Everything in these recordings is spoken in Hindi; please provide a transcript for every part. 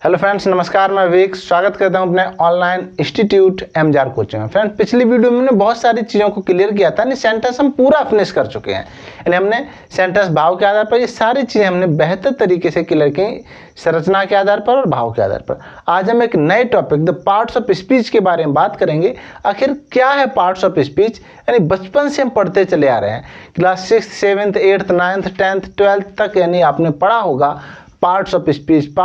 हेलो फ्रेंड्स, नमस्कार। मैं विवेक स्वागत करता हूं अपने ऑनलाइन इंस्टीट्यूट एमजार कोचिंग में। फ्रेंड्स, पिछली वीडियो में हमने बहुत सारी चीज़ों को क्लियर किया था। यानी सेंटेंस हम पूरा फिनिश कर चुके हैं। यानी हमने सेंटेंस भाव के आधार पर ये सारी चीज़ें हमने बेहतर तरीके से क्लियर की, संरचना के आधार पर और भाव के आधार पर। आज हम एक नए topic the parts of speech के बारे में बात करेंगे। आखिर क्या है पार्ट्स ऑफ स्पीच? यानी बचपन से हम पढ़ते चले आ रहे हैं, क्लास 6, 7, 8, 9, 10, 12 तक यानी आपने पढ़ा होगा parts of speech.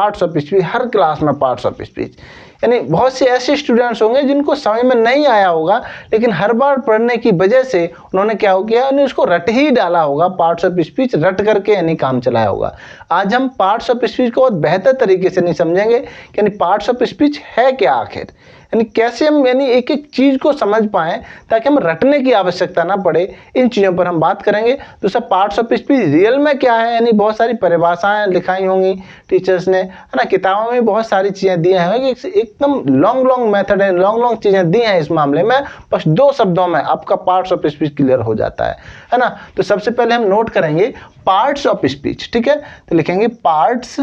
Her class में पार्ट्स ऑफ स्पीच। यानी बहुत से ऐसे स्टूडेंट्स होंगे जिनको समझ में नहीं आया होगा, लेकिन हर बार पढ़ने की वजह से उन्होंने क्या हो गया, यानी उसको रट ही डाला होगा। पार्ट्स ऑफ स्पीच रट करके यानी काम चलाया होगा। आज हम पार्ट्स ऑफ स्पीच को बहुत बेहतर तरीके से नहीं समझेंगे कि यानी पार्ट्स ऑफ स्पीच है क्या आखिर, यानी कैसे हम यानी एक एक चीज़ को समझ पाएं ताकि हम रटने की आवश्यकता ना पड़े। इन चीज़ों पर हम बात करेंगे। दूसरा, पार्ट्स ऑफ स्पीच रियल में क्या है, यानी बहुत सारी परिभाषाएं लिखाई होंगी टीचर्स ने, है ना। किताबों में बहुत सारी चीज़ें दी हैं, एकदम लॉन्ग मेथड है, लॉन्ग चीज़ें दी हैं इस मामले में। बस 2 शब्दों में आपका पार्ट्स ऑफ स्पीच क्लियर हो जाता है ना। तो सबसे पहले हम नोट करेंगे पार्ट्स ऑफ स्पीच, ठीक है। तो लिखेंगे पार्ट्स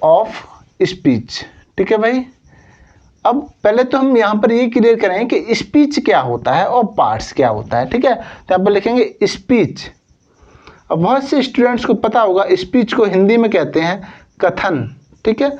ऑफ स्पीच, ठीक है भाई। अब पहले तो हम यहाँ पर ये क्लियर करें कि स्पीच क्या होता है और पार्ट्स क्या होता है, ठीक है। तो यहाँ पर लिखेंगे स्पीच। अब बहुत से स्टूडेंट्स को पता होगा स्पीच को हिंदी में कहते हैं कथन, ठीक है।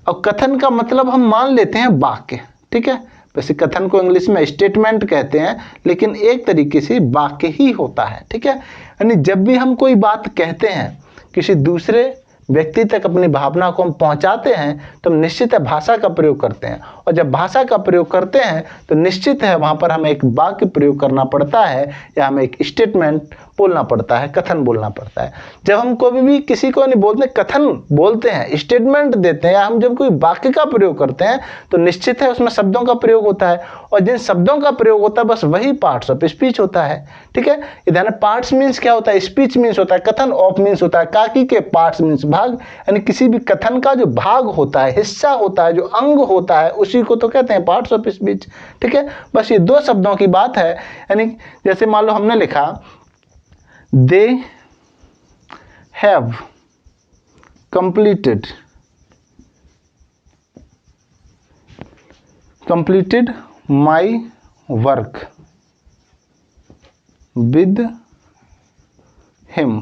और कथन का मतलब हम मान लेते हैं वाक्य, ठीक है। वैसे कथन को इंग्लिश में स्टेटमेंट कहते हैं, लेकिन एक तरीके से वाक्य ही होता है, ठीक है। यानी जब भी हम कोई बात कहते हैं, किसी दूसरे व्यक्ति तक अपनी भावना को हम पहुंचाते हैं, तो हम निश्चित है भाषा का प्रयोग करते हैं। और जब भाषा का प्रयोग करते हैं तो निश्चित है वहाँ पर हमें एक वाक्य प्रयोग करना पड़ता है, या हमें एक स्टेटमेंट बोलना पड़ता है, कथन बोलना पड़ता है। जब हम कोई भी किसी को नहीं बोलते, कथन बोलते हैं, स्टेटमेंट देते हैं, या हम जब कोई वाक्य का प्रयोग करते हैं तो निश्चित है उसमें शब्दों का प्रयोग होता है। और जिन शब्दों का प्रयोग होता है बस वही पार्ट्स ऑफ स्पीच होता है, ठीक है। इधर पार्ट्स मीन्स क्या होता है, स्पीच मीन्स होता है कथन, ऑफ मीन्स होता है काकी के, पार्ट्स मीन्स भाग। यानी किसी भी कथन का जो भाग होता है, हिस्सा होता है, जो अंग होता है, उसी को तो कहते हैं पार्ट्स ऑफ स्पीच, ठीक है। बस ये 2 शब्दों की बात है। यानी जैसे मान लो हमने लिखा they have completed my work with him,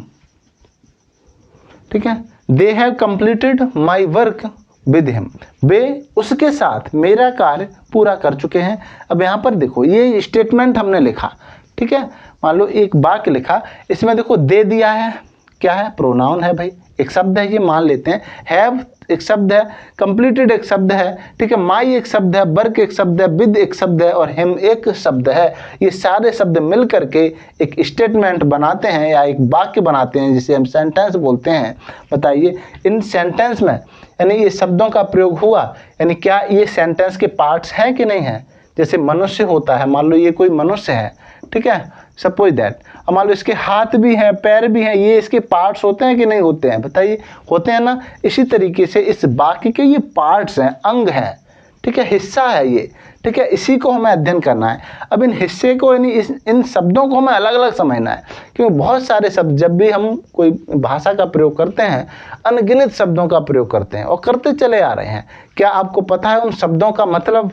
ठीक है। They have completed my work with him, वे उसके साथ मेरा कार्य पूरा कर चुके हैं। अब यहाँ पर देखो ये स्टेटमेंट हमने लिखा, ठीक है। मान लो एक वाक्य लिखा, इसमें देखो दे दिया है, क्या है, प्रोनाउन है भाई, एक शब्द है, ये मान लेते हैं। हैव एक शब्द है, कंप्लीटेड एक शब्द है, ठीक है। माई एक शब्द है, वर्क एक शब्द है, विद एक शब्द है, और हिम एक शब्द है। ये सारे शब्द मिल करके एक स्टेटमेंट बनाते हैं या एक वाक्य बनाते हैं, जिसे हम सेंटेंस बोलते हैं। बताइए इन सेंटेंस में यानी ये शब्दों का प्रयोग हुआ, यानी क्या ये सेंटेंस के पार्ट्स हैं कि नहीं है। जैसे मनुष्य होता है, मान लो ये कोई मनुष्य है, ठीक है, सपोज दैट। अब मान लो इसके हाथ भी हैं, पैर भी हैं, ये इसके पार्ट्स होते हैं कि नहीं होते हैं, बताइए, होते हैं ना। इसी तरीके से इस वाक्य के ये पार्ट्स हैं, अंग हैं, ठीक है, हिस्सा है ये, ठीक है। इसी को हमें अध्ययन करना है। अब इन हिस्से को यानी इन शब्दों को हमें अलग अलग समझना है, क्योंकि बहुत सारे शब्द जब भी हम कोई भाषा का प्रयोग करते हैं, अनगिनत शब्दों का प्रयोग करते हैं और करते चले आ रहे हैं। क्या आपको पता है उन शब्दों का मतलब,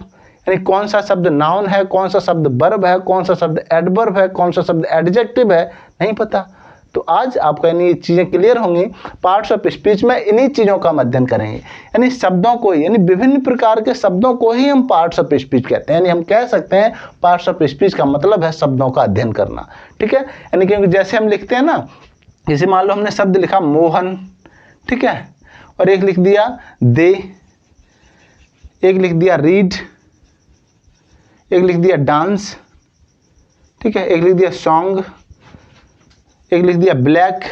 यानी कौन सा शब्द नाउन है, कौन सा शब्द वर्ब है, कौन सा शब्द एडवर्ब है, कौन सा शब्द एडजेक्टिव है? नहीं पता। तो आज आपको यानी ये चीज़ें क्लियर होंगी। पार्ट्स ऑफ स्पीच में इन्हीं चीज़ों का हम अध्ययन करेंगे। यानी शब्दों को, यानी विभिन्न प्रकार के शब्दों को ही हम पार्ट्स ऑफ स्पीच कहते हैं। यानी हम कह सकते हैं पार्ट्स ऑफ स्पीच का मतलब है शब्दों का अध्ययन करना, ठीक है। यानी क्योंकि जैसे हम लिखते हैं ना, जैसे मान लो हमने शब्द लिखा मोहन, ठीक है, और एक लिख दिया दे, एक लिख दिया रीड, एक लिख दिया डांस, ठीक है, एक लिख दिया सॉन्ग, एक लिख दिया ब्लैक,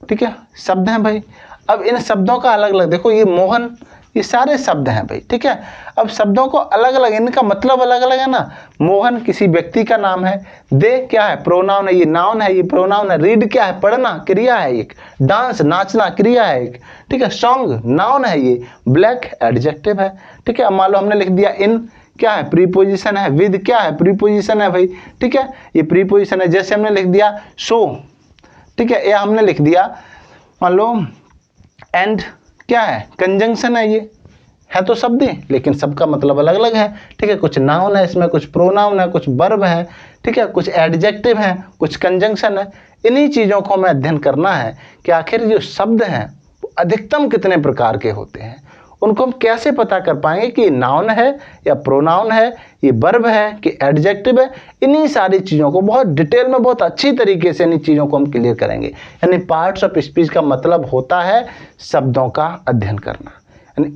ठीक है, शब्द हैं भाई। अब इन शब्दों का अलग अलग देखो, ये मोहन, ये सारे शब्द हैं भाई, ठीक है। अब शब्दों को अलग अलग, इनका मतलब अलग अलग है ना। मोहन किसी व्यक्ति का नाम है, दे क्या है, प्रोनाउन है, ये नाउन है, ये प्रोनाउन है। रीड क्या है, पढ़ना, क्रिया है एक। डांस नाचना, क्रिया है एक, ठीक है। सॉन्ग नाउन है ये। ब्लैक एडजेक्टिव है, ठीक है। अब मान लो हमने लिख दिया इन, क्या है, प्रीपोजिशन है। विद क्या है, प्रीपोजिशन है भाई, ठीक है, ये प्रीपोजिशन है। जैसे हमने लिख दिया सो, ठीक है, या हमने लिख दिया मान लो एंड क्या है, कंजंक्शन है, ये है तो शब्द ही, लेकिन सबका मतलब अलग अलग है, ठीक है। कुछ नाउन है इसमें, कुछ प्रोनाउन है, कुछ वर्ब है, ठीक है, कुछ एडजेक्टिव है, कुछ कंजंक्शन है। इन्हीं चीज़ों को हमें अध्ययन करना है कि आखिर जो शब्द हैं अधिकतम कितने प्रकार के होते हैं, उनको हम कैसे पता कर पाएंगे कि नाउन है या प्रोनाउन है, ये वर्ब है कि एडजेक्टिव है। इन्हीं सारी चीज़ों को बहुत डिटेल में, बहुत अच्छी तरीके से इन्हीं चीज़ों को हम क्लियर करेंगे। यानी पार्ट्स ऑफ स्पीच का मतलब होता है शब्दों का अध्ययन करना।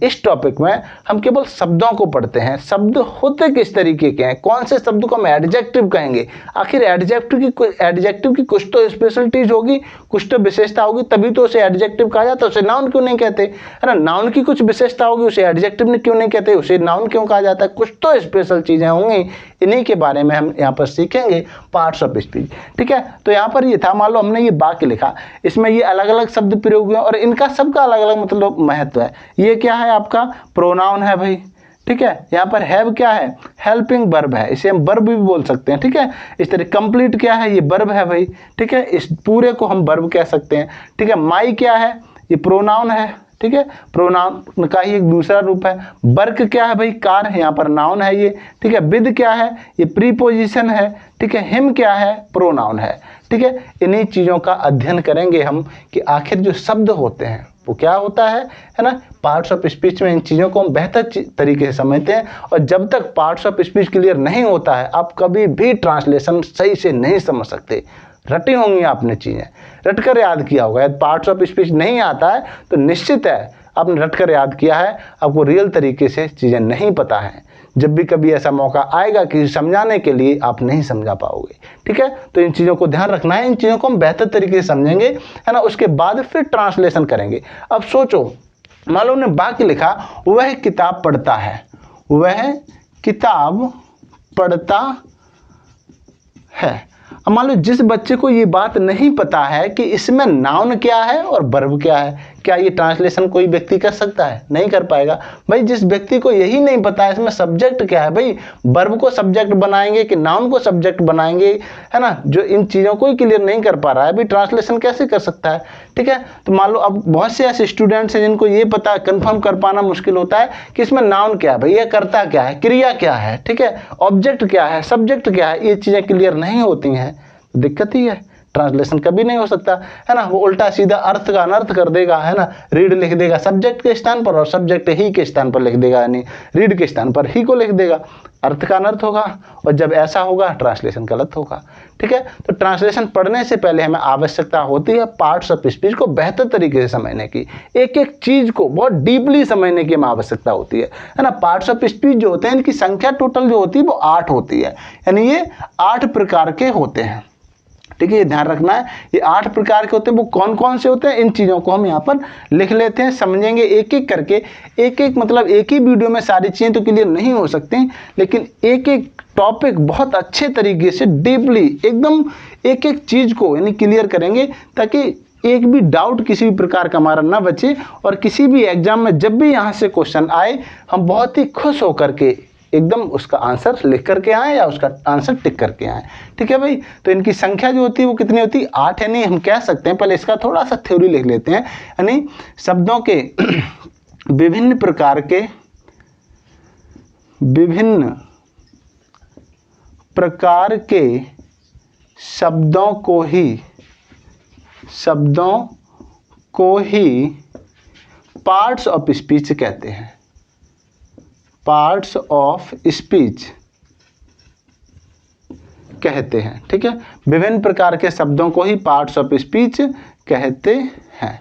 इस टॉपिक में हम केवल शब्दों को पढ़ते हैं, शब्द होते किस तरीके के हैं, कौन से शब्द को हम एडजेक्टिव कहेंगे, आखिर एडजेक्टिव की कुछ तो स्पेशलिटीज होगी, कुछ तो विशेषता होगी, तभी तो उसे एडजेक्टिव कहा जाता है। उसे नाउन क्यों नहीं कहते, है ना। नाउन की कुछ विशेषता होगी, उसे एडजेक्टिव क्यों नहीं कहते, उसे नाउन क्यों कहा जाता है, कुछ तो स्पेशल चीज़ें होंगी। इन्हीं के बारे में हम यहाँ पर सीखेंगे, पार्ट्स ऑफ स्पीच, ठीक है। तो यहाँ पर ये था, मान लो हमने ये वाक्य लिखा, इसमें ये अलग अलग शब्द प्रयोग हुए और इनका सबका अलग अलग मतलब महत्व है। ये क्या है, आपका प्रोनाउन है भाई, ठीक है। यहाँ पर हैव क्या है, हेल्पिंग वर्ब है, इसे हम वर्ब भी बोल सकते हैं, ठीक है। इस तरह कंप्लीट क्या है, ये वर्ब है भाई, ठीक है, इस पूरे को हम वर्ब कह सकते हैं, ठीक है। माई क्या है, ये प्रोनाउन है, ठीक है, प्रोनाउन का ही एक दूसरा रूप है। वर्क क्या है भाई, कार, यहाँ पर नाउन है ये, ठीक है। विद क्या है, ये प्रीपोजिशन है, ठीक है। हिम क्या है, प्रोनाउन है, ठीक है। इन्हीं चीज़ों का अध्ययन करेंगे हम कि आखिर जो शब्द होते हैं वो क्या होता है ना। पार्ट्स ऑफ स्पीच में इन चीज़ों को हम बेहतर तरीके से समझते हैं, और जब तक पार्ट्स ऑफ स्पीच क्लियर नहीं होता है आप कभी भी ट्रांसलेशन सही से नहीं समझ सकते। रटी होंगी आपने चीज़ें, रट कर याद किया होगा। यदि पार्ट्स ऑफ स्पीच नहीं आता है तो निश्चित है आपने रट कर याद किया है, आपको रियल तरीके से चीज़ें नहीं पता है। जब भी कभी ऐसा मौका आएगा किसी समझाने के लिए, आप नहीं समझा पाओगे, ठीक है। तो इन चीज़ों को ध्यान रखना है, इन चीज़ों को हम बेहतर तरीके से समझेंगे, है ना। उसके बाद फिर ट्रांसलेशन करेंगे। अब सोचो, मान लो ने वाक्य लिखा, वह किताब पढ़ता है, वह किताब पढ़ता है। अब मान लो जिस बच्चे को ये बात नहीं पता है कि इसमें नाउन क्या है और वर्ब क्या है, क्या ये ट्रांसलेशन कोई व्यक्ति कर सकता है, नहीं कर पाएगा भाई। जिस व्यक्ति को यही नहीं पता है इसमें सब्जेक्ट क्या है, भाई वर्ब को सब्जेक्ट बनाएंगे कि नाउन को सब्जेक्ट बनाएंगे, है ना, जो इन चीज़ों को ही क्लियर नहीं कर पा रहा है, भाई ट्रांसलेशन कैसे कर सकता है, ठीक है। तो मान लो अब बहुत से ऐसे स्टूडेंट्स हैं जिनको ये पता कंफर्म कर पाना मुश्किल होता है कि इसमें नाउन क्या है, भाई ये करता क्या है, क्रिया क्या है, ठीक है, ऑब्जेक्ट क्या है, सब्जेक्ट क्या है, ये चीज़ें क्लियर नहीं होती हैं, दिक्कत ही है। ट्रांसलेशन कभी नहीं हो सकता, है ना। वो उल्टा सीधा अर्थ का अनर्थ कर देगा, है ना। रीड लिख देगा सब्जेक्ट के स्थान पर और सब्जेक्ट ही के स्थान पर लिख देगा, यानी रीड के स्थान पर ही को लिख देगा, अर्थ का अनर्थ होगा। और जब ऐसा होगा ट्रांसलेशन गलत होगा, ठीक है। तो ट्रांसलेशन पढ़ने से पहले हमें आवश्यकता होती है पार्ट्स ऑफ स्पीच को बेहतर तरीके से समझने की, एक एक चीज़ को बहुत डीपली समझने की हमें आवश्यकता होती है ना। पार्ट्स ऑफ स्पीच जो होते हैं इनकी संख्या टोटल जो होती है वो 8 होती है, यानी ये 8 प्रकार के होते हैं, ठीक है। ये ध्यान रखना है, ये 8 प्रकार के होते हैं। वो कौन कौन से होते हैं, इन चीज़ों को हम यहाँ पर लिख लेते हैं, समझेंगे एक एक करके। एक एक मतलब एक ही वीडियो में सारी चीज़ें तो क्लियर नहीं हो सकती, लेकिन एक एक टॉपिक बहुत अच्छे तरीके से डीपली एकदम एक एक चीज़ को यानी क्लियर करेंगे, ताकि एक भी डाउट किसी भी प्रकार का हमारा ना बचे, और किसी भी एग्जाम में जब भी यहाँ से क्वेश्चन आए हम बहुत ही खुश होकर के एकदम उसका आंसर लिख करके आए या उसका आंसर टिक करके आए, ठीक है भाई। तो इनकी संख्या जो होती है वो कितनी होती है, 8, यानी हम कह सकते हैं, पहले इसका थोड़ा सा थ्योरी लिख लेते हैं, यानी शब्दों के विभिन्न प्रकार के शब्दों को ही पार्ट्स ऑफ स्पीच कहते हैं, पार्ट्स ऑफ स्पीच कहते हैं, ठीक है। विभिन्न प्रकार के शब्दों को ही पार्ट्स ऑफ स्पीच कहते हैं,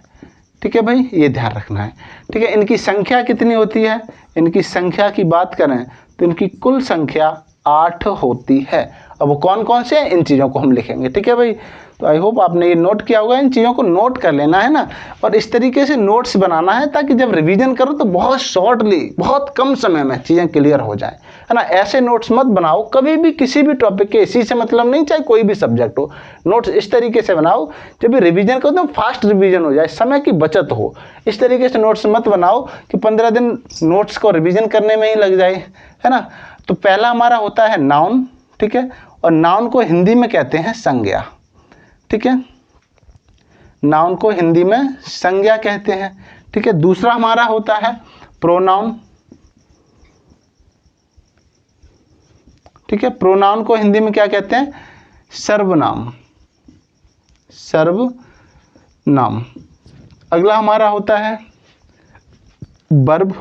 ठीक है भाई, ये ध्यान रखना है, ठीक है। इनकी संख्या कितनी होती है, इनकी संख्या की बात करें तो इनकी कुल संख्या 8 होती है। अब वो कौन कौन से हैं इन चीज़ों को हम लिखेंगे, ठीक है भाई। तो आई होप आपने ये नोट किया होगा, इन चीज़ों को नोट कर लेना है ना, और इस तरीके से नोट्स बनाना है ताकि जब रिवीजन करो तो बहुत शॉर्टली बहुत कम समय में चीज़ें क्लियर हो जाए, है ना। ऐसे नोट्स मत बनाओ कभी भी किसी भी टॉपिक के, इसी से मतलब नहीं चाहे कोई भी सब्जेक्ट हो, नोट्स इस तरीके से बनाओ जब भी रिवीजन करो तो फास्ट रिवीजन हो जाए, समय की बचत हो। इस तरीके से नोट्स मत बनाओ कि 15 दिन नोट्स को रिवीजन करने में ही लग जाए, है ना। तो पहला हमारा होता है नाउन, ठीक है, और नाउन को हिंदी में कहते हैं संज्ञा, ठीक है। नाउन को हिंदी में संज्ञा कहते हैं, ठीक है। दूसरा हमारा होता है प्रोनाउन, ठीक है। प्रोनाउन को हिंदी में क्या कहते हैं? सर्वनाम, सर्वनाम। अगला हमारा होता है वर्ब,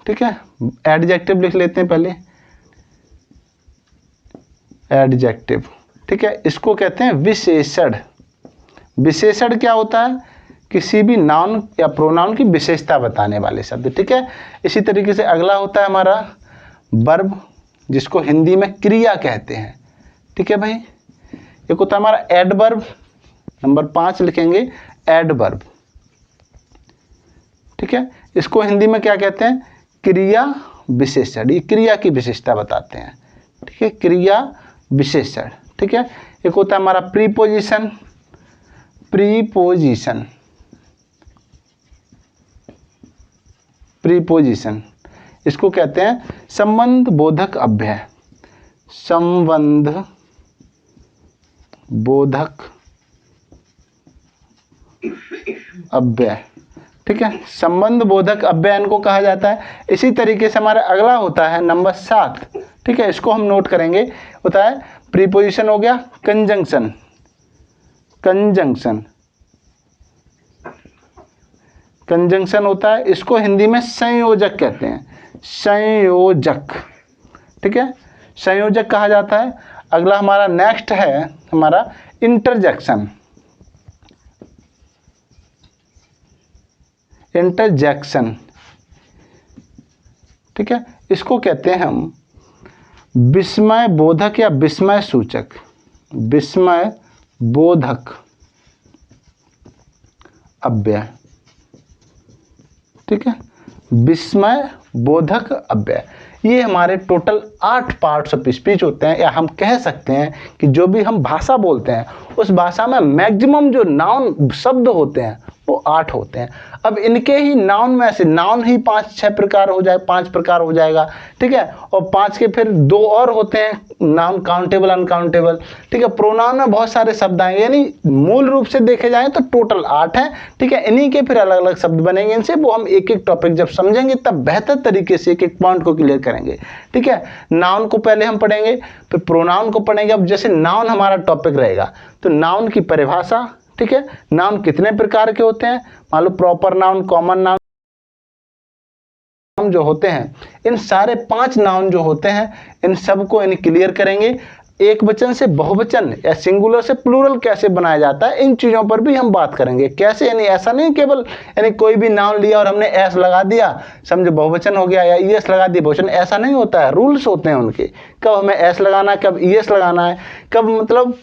ठीक है। एडजेक्टिव लिख लेते हैं पहले, एडजेक्टिव, ठीक है। इसको कहते हैं विशेषण। विशेषण क्या होता है? किसी भी नाउन या प्रोनाउन की विशेषता बताने वाले शब्द, ठीक है। इसी तरीके से अगला होता है हमारा वर्ब, जिसको हिंदी में क्रिया कहते हैं, ठीक है भाई। एक होता है हमारा एडवर्ब, नंबर 5 लिखेंगे एडवर्ब, ठीक है। इसको हिंदी में क्या कहते हैं? क्रिया विशेषण। ये क्रिया की विशेषता बताते हैं, ठीक है, क्रिया विशेषण, ठीक है। एक होता है हमारा प्रीपोजिशन, प्रीपोजिशन, प्रीपोजिशन। इसको कहते हैं संबंध बोधक अव्यय, संबंध बोधक अव्यय, ठीक है। संबंध बोधक अव्यय इनको कहा जाता है। इसी तरीके से हमारा अगला होता है नंबर 7, ठीक है। इसको हम नोट करेंगे। होता है प्रीपोजिशन हो गया कंजंक्शन, कंजंक्शन, कंजंक्शन होता है। इसको हिंदी में संयोजक कहते हैं, संयोजक, ठीक है, संयोजक कहा जाता है। अगला हमारा नेक्स्ट है हमारा इंटरजेक्शन, इंटरजेक्शन, ठीक है। इसको कहते हैं हम विस्मय बोधक या विस्मय सूचक, विस्मय बोधक अव्यय, ठीक है, विस्मय बोधक अव्यय। ये हमारे टोटल 8 पार्ट्स ऑफ स्पीच होते हैं, या हम कह सकते हैं कि जो भी हम भाषा बोलते हैं उस भाषा में मैक्सिमम जो नाउन शब्द होते हैं वो 8 होते हैं। अब इनके ही नाउन में से नाउन ही 5-6 प्रकार हो जाए, 5 प्रकार हो जाएगा, ठीक है। और 5 के फिर 2 और होते हैं नाउन, काउंटेबल, अनकाउंटेबल, ठीक है। प्रोनाउन में बहुत सारे शब्द आएंगे, यानी मूल रूप से देखे जाए तो टोटल 8 हैं, ठीक है। इन्हीं के फिर अलग अलग शब्द बनेंगे इनसे, वो हम एक एक टॉपिक जब समझेंगे तब बेहतर तरीके से एक एक पॉइंट को क्लियर करेंगे, ठीक है। नाउन को पहले हम पढ़ेंगे, फिर प्रोनाउन को पढ़ेंगे। अब जैसे नाउन हमारा टॉपिक रहेगा तो नाउन की परिभाषा, ठीक है, नाउन कितने प्रकार के होते हैं, मान लो प्रॉपर नाउन, कॉमन नाउन जो होते हैं, इन सारे 5 नाउन जो होते हैं इन सबको यानी क्लियर करेंगे। एक वचन से बहुवचन या सिंगुलर से प्लूरल कैसे बनाया जाता है, इन चीज़ों पर भी हम बात करेंगे। कैसे, यानी ऐसा नहीं केवल यानी कोई भी नाउन लिया और हमने एस लगा दिया समझो बहुवचन हो गया, या ईएस लगा दिया बहुवचन, ऐसा नहीं होता है। रूल्स होते हैं उनके, कब हमें एस लगाना है, कब ईएस लगाना है, कब मतलब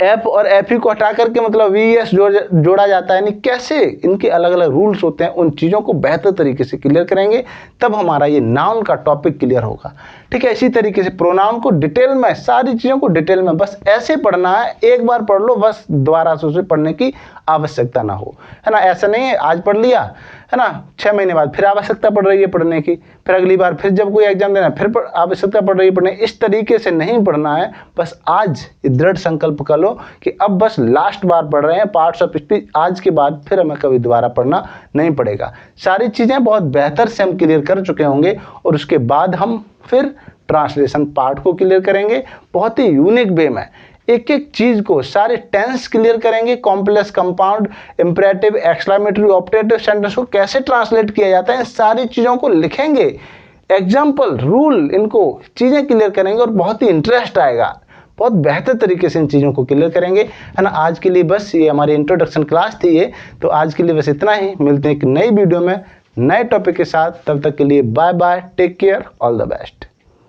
एफ और एफ ही को हटा करके मतलब वी एस जोड़ा जाता है, यानी कैसे इनके अलग अलग रूल्स होते हैं। उन चीज़ों को बेहतर तरीके से क्लियर करेंगे, तब हमारा ये नाउन का टॉपिक क्लियर होगा, ठीक है। इसी तरीके से प्रोनाउन को डिटेल में, सारी चीज़ों को डिटेल में बस ऐसे पढ़ना है, एक बार पढ़ लो बस, दोबारा से उसे पढ़ने की आवश्यकता ना हो, है ना। ऐसा नहीं है आज पढ़ लिया, है ना, 6 महीने बाद फिर आवश्यकता पड़ रही है पढ़ने की, फिर अगली बार फिर जब कोई एग्जाम देना फिर आवश्यकता पड़ रही है पढ़ने, इस तरीके से नहीं पढ़ना है। बस आज दृढ़ संकल्प कर लो कि अब बस लास्ट बार पढ़ रहे हैं पार्ट्स ऑफ स्पीच, आज के बाद फिर हमें कभी दोबारा पढ़ना नहीं पड़ेगा। सारी चीज़ें बहुत बेहतर से हम क्लियर कर चुके होंगे, और उसके बाद हम फिर ट्रांसलेशन पार्ट को क्लियर करेंगे बहुत ही यूनिक वे में। एक एक चीज को, सारे टेंस क्लियर करेंगे, complex, compound, imperative, exclamatory, optative sentence को कैसे ट्रांसलेट किया जाता है, सारी चीज़ों को लिखेंगे, एग्जाम्पल, रूल, इनको चीज़ें क्लियर करेंगे और बहुत ही इंटरेस्ट आएगा। बहुत बेहतर तरीके से इन चीज़ों को क्लियर करेंगे, है ना। आज के लिए बस ये हमारी इंट्रोडक्शन क्लास थी ये, तो आज के लिए बस इतना ही। मिलते हैं एक नई वीडियो में नए टॉपिक के साथ, तब तक के लिए bye bye, take care, all the best.